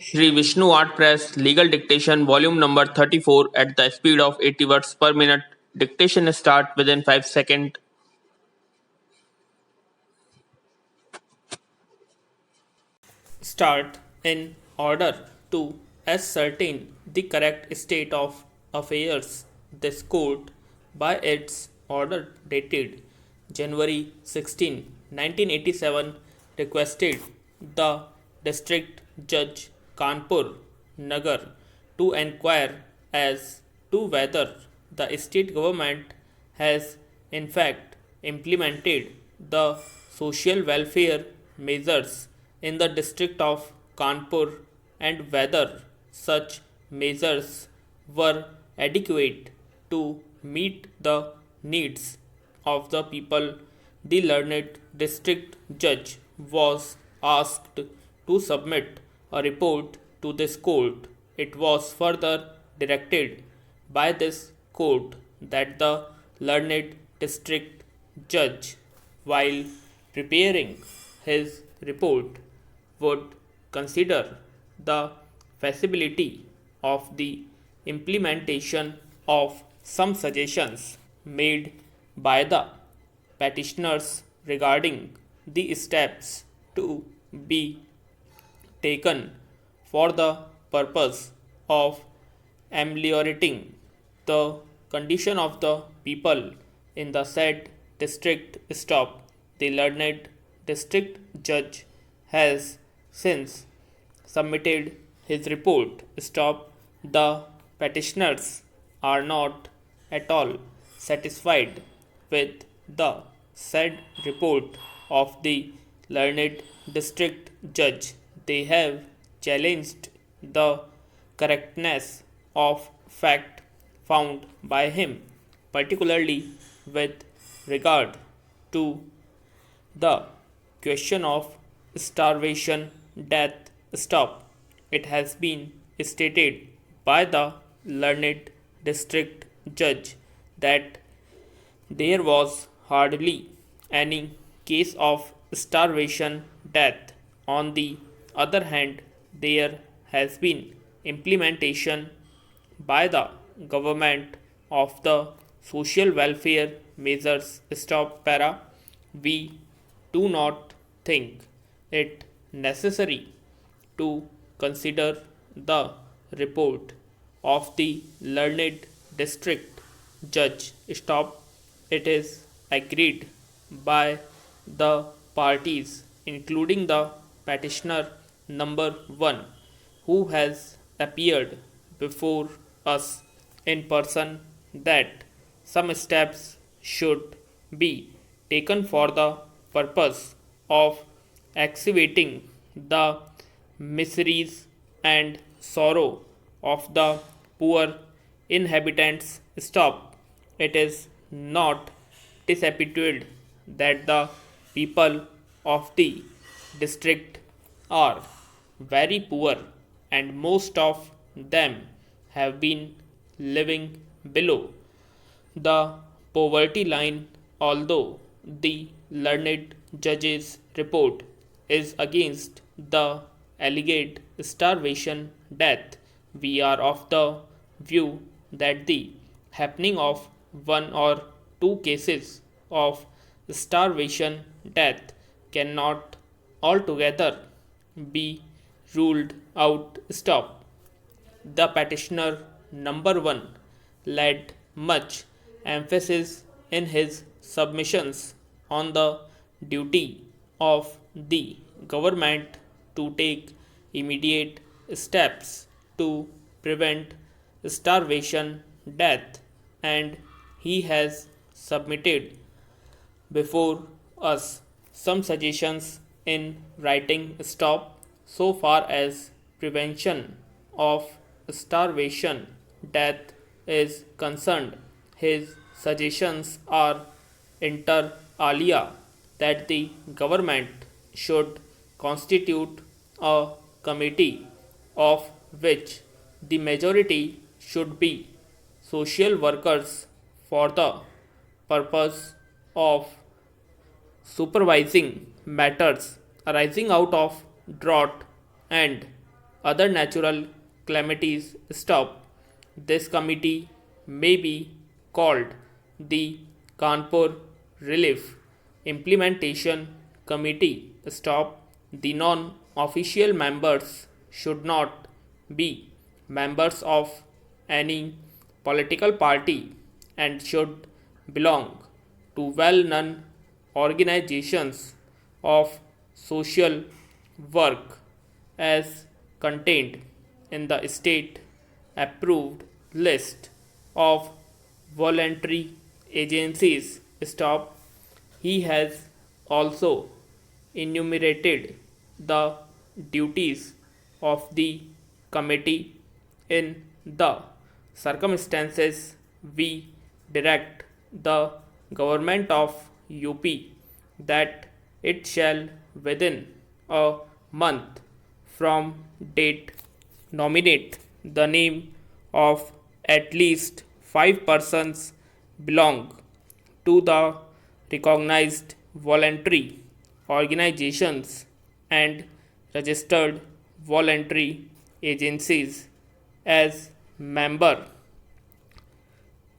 Sri Vishnu Art Press, Legal Dictation, Volume number 34, at the speed of 80 words per minute. Dictation start within 5 seconds. Start in order to ascertain the correct state of affairs. This court, by its order dated January 16, 1987, requested the District Judge Kanpur Nagar to inquire as to whether the state government has in fact implemented the social welfare measures in the district of Kanpur and whether such measures were adequate to meet the needs of the people. The learned district judge was asked to submit a report to this court. It was further directed by this court that the learned district judge, while preparing his report, would consider the feasibility of the implementation of some suggestions made by the petitioners regarding the steps to be taken for the purpose of ameliorating the condition of the people in the said district. Stop. The learned district judge has since submitted his report. Stop. The petitioners are not at all satisfied with the said report of the learned district judge. They have challenged the correctness of fact found by him, particularly with regard to the question of starvation death. Stop. It has been stated by the learned district judge that there was hardly any case of starvation death. On the other hand, there has been implementation by the government of the social welfare measures. Stop. Para. We do not think it necessary to consider the report of the learned district judge. Stop. It is agreed by the parties, including the petitioner number 1, who has appeared before us in person, that some steps should be taken for the purpose of excavating the miseries and sorrow of the poor inhabitants. Stop. It is not disputed that the people of the district are very poor, and most of them have been living below the poverty line. Although the learned judge's report is against the alleged starvation death, we are of the view that the happening of one or two cases of starvation death cannot altogether be ruled out. Stop. The petitioner number 1 laid much emphasis in his submissions on the duty of the government to take immediate steps to prevent starvation death, and he has submitted before us some suggestions in writing. Stop. So far as prevention of starvation death is concerned, his suggestions are inter alia that the government should constitute a committee of which the majority should be social workers for the purpose of supervising matters arising out of drought and other natural calamities stop. This committee may be called the Kanpur Relief Implementation Committee. Stop. The non official members should not be members of any political party and should belong to well known organizations of social work as contained in the state approved list of voluntary agencies. Stop. He has also enumerated the duties of the committee in the circumstances. We direct the government of UP that it shall within a month from date nominate the name of at least 5 persons belong to the recognized voluntary organizations and registered voluntary agencies as member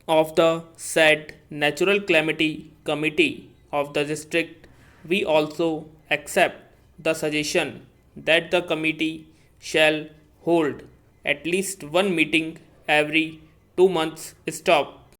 of the said natural calamity committee of the district. We also accept the suggestion that the committee shall hold at least one meeting every 2 months. Stop.